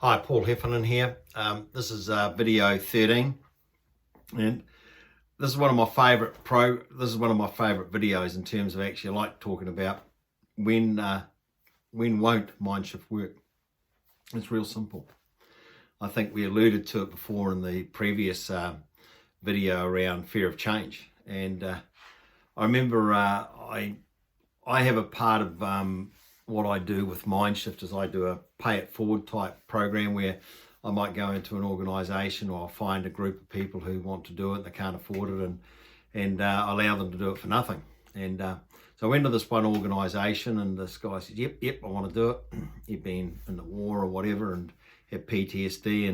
Hi, Paul Heffernan here. This is video 13, and this is one of my favorite videos in terms of actually like talking about when won't MindShift work. It's real simple. I think we alluded to it before in the previous video around fear of change, and I remember I have a part of what I do with MindShift is I do a pay it forward type program where I might go into an organisation, or I'll find a group of people who want to do it, they can't afford it, and allow them to do it for nothing. And so I went to this one organisation, and this guy said, yep, I want to do it. He'd been in the war or whatever and had PTSD,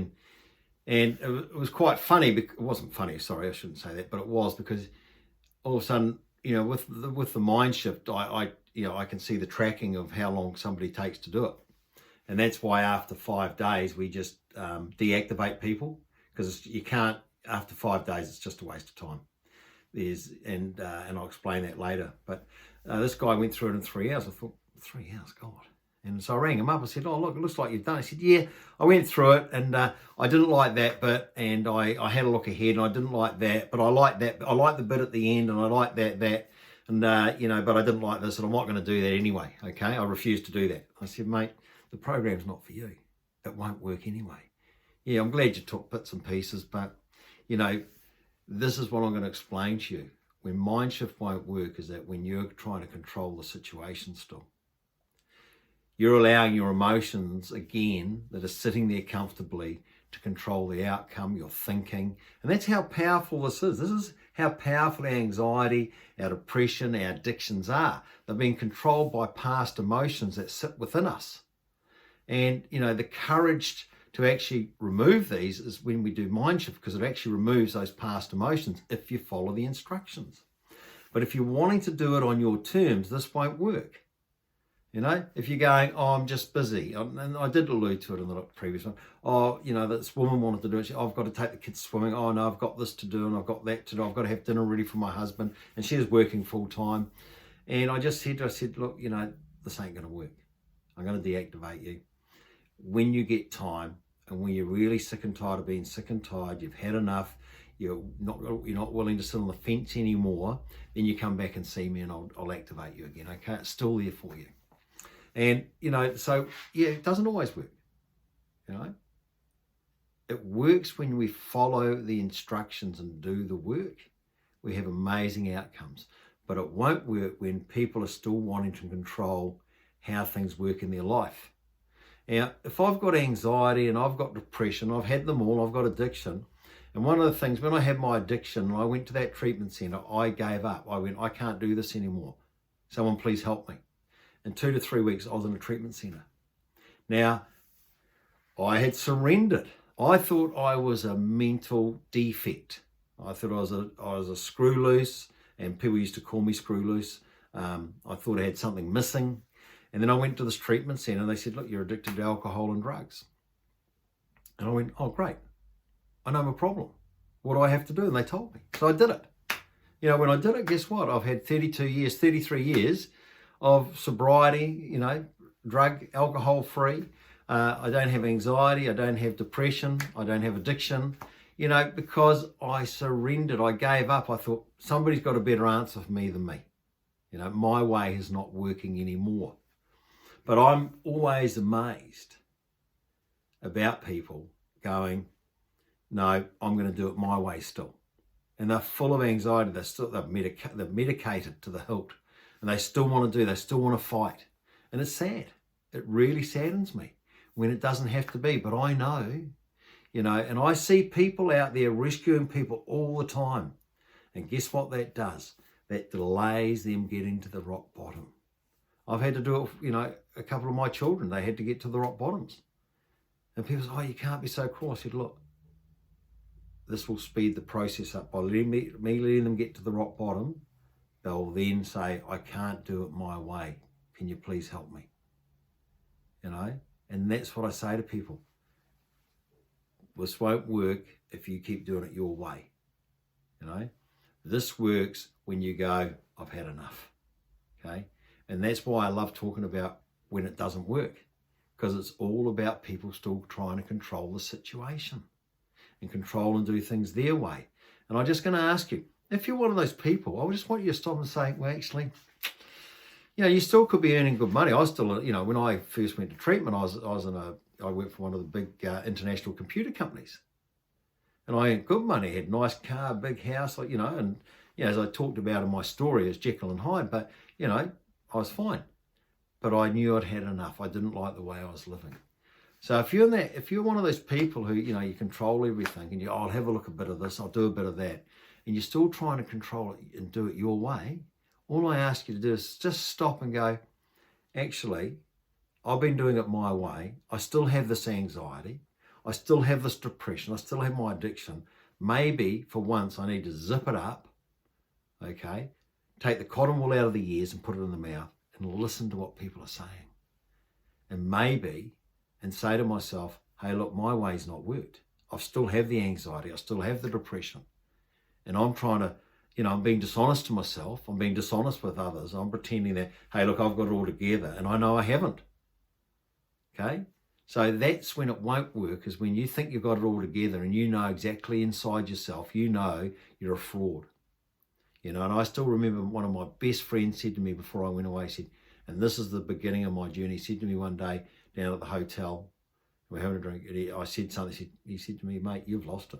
and it was quite funny. It wasn't funny, sorry, I shouldn't say that, but it was, because all of a sudden, you know, with the MindShift, I can see the tracking of how long somebody takes to do it. And that's why after 5 days, we just deactivate people, because you can't, after 5 days, it's just a waste of time. And I'll explain that later. But this guy went through it in 3 hours. I thought, 3 hours, God. And so I rang him up. I said, oh, look, it looks like you've done it. He said, yeah, I went through it, and I didn't like that bit, and I had a look ahead, and I didn't like that, but I like that. I like the bit at the end, and I like that. And, but I didn't like this, and I'm not going to do that anyway, okay? I refused to do that. I said, mate, the program's not for you. It won't work anyway. Yeah, I'm glad you took bits and pieces, but, this is what I'm going to explain to you. When MindShift won't work is that when you're trying to control the situation still. You're allowing your emotions, again, that are sitting there comfortably to control the outcome, your thinking. And that's how powerful this is. This is how powerful our anxiety, our depression, our addictions are. They're being controlled by past emotions that sit within us. And, the courage to actually remove these is when we do MindShift, because it actually removes those past emotions if you follow the instructions. But if you're wanting to do it on your terms, this won't work. If you're going, oh, I'm just busy, and I did allude to it in the previous one. Oh, this woman wanted to do it. I've got to take the kids swimming. Oh, no, I've got this to do, and I've got that to do. I've got to have dinner ready for my husband. And she was working full time. And I just said, look, this ain't going to work. I'm going to deactivate you. When you get time, and when you're really sick and tired of being sick and tired, you've had enough, you're not willing to sit on the fence anymore, then you come back and see me, and I'll activate you again, okay? It's still there for you. And, so, yeah, it doesn't always work, It works when we follow the instructions and do the work. We have amazing outcomes. But it won't work when people are still wanting to control how things work in their life. Now, if I've got anxiety and I've got depression, I've had them all, I've got addiction. And one of the things, when I had my addiction and I went to that treatment centre, I gave up. I went, I can't do this anymore. Someone please help me. In 2 to 3 weeks, I was in a treatment centre. Now, I had surrendered. I thought I was a mental defect. I thought I was a screw loose, and people used to call me screw loose. I thought I had something missing. And then I went to this treatment centre, and they said, look, you're addicted to alcohol and drugs. And I went, oh, great. I know my problem. What do I have to do? And they told me. So I did it. When I did it, guess what? I've had 33 years of sobriety, drug, alcohol free. I don't have anxiety. I don't have depression. I don't have addiction, because I surrendered. I gave up. I thought somebody's got a better answer for me than me. My way is not working anymore. But I'm always amazed about people going, no, I'm going to do it my way still. And they're full of anxiety. They're medicated to the hilt. And they still want to they still want to fight. And it's sad. It really saddens me when it doesn't have to be. But I know, and I see people out there rescuing people all the time. And guess what that does? That delays them getting to the rock bottom. I've had to do it, a couple of my children, they had to get to the rock bottoms. And people say, oh, you can't be so cruel. I said, look, this will speed the process up. By letting them get to the rock bottom, they'll then say, I can't do it my way. Can you please help me? And that's what I say to people. This won't work if you keep doing it your way. This works when you go, I've had enough. Okay? And that's why I love talking about when it doesn't work. because it's all about people still trying to control the situation and control and do things their way. And I'm just going to ask you, if you're one of those people, I just want you to stop and say, well, actually, you still could be earning good money. I was still, when I first went to treatment, I worked for one of the big international computer companies. And I earned good money, had a nice car, big house, and as I talked about in my story as Jekyll and Hyde, but, I was fine. But I knew I'd had enough. I didn't like the way I was living. So if you're one of those people who, you control everything and I'll have a look a bit of this, I'll do a bit of that, and you're still trying to control it and do it your way, all I ask you to do is just stop and go, actually, I've been doing it my way. I still have this anxiety. I still have this depression. I still have my addiction. Maybe for once I need to zip it up, okay? Take the cotton wool out of the ears and put it in the mouth and listen to what people are saying. And say to myself, hey, look, my way's not worked. I still have the anxiety. I still have the depression. And I'm trying to, I'm being dishonest to myself. I'm being dishonest with others. I'm pretending that, hey, look, I've got it all together. And I know I haven't. Okay? So that's when it won't work, is when you think you've got it all together and you know exactly inside yourself, you're a fraud. And I still remember one of my best friends said to me before I went away, he said, and this is the beginning of my journey, he said to me one day down at the hotel, we're having a drink, and I said something, he said to me, mate, you've lost it.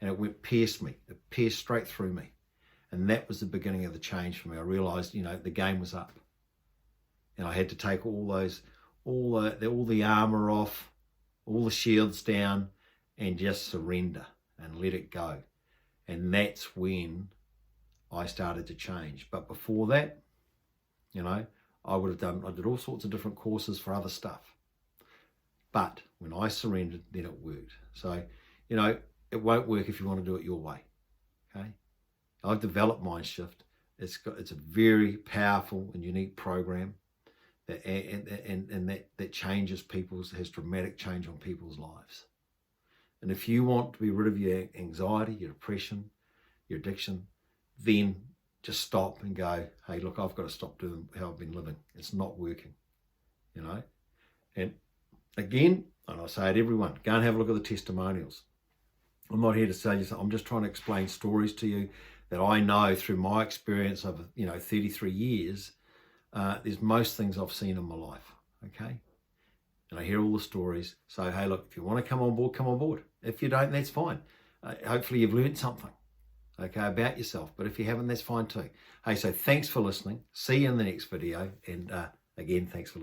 And it pierced me. It pierced straight through me. And that was the beginning of the change for me. I realized, the game was up. And I had to take all the armor off, all the shields down, and just surrender and let it go. And that's when I started to change. But before that, I did all sorts of different courses for other stuff. But when I surrendered, then it worked. So, it won't work if you want to do it your way. Okay? I've developed MindShift. It's a very powerful and unique program that changes has dramatic change on people's lives. And if you want to be rid of your anxiety, your depression, your addiction, then just stop and go, hey, look, I've got to stop doing how I've been living. It's not working, And again, and I say it to everyone, go and have a look at the testimonials. I'm not here to say you something. I'm just trying to explain stories to you that I know through my experience of 33 years. There's most things I've seen in my life, okay? And I hear all the stories. So, hey, look, if you want to come on board, come on board. If you don't, that's fine. Hopefully you've learned something, okay, about yourself. But if you haven't, that's fine too. Hey, so thanks for listening. See you in the next video. And again, thanks for listening.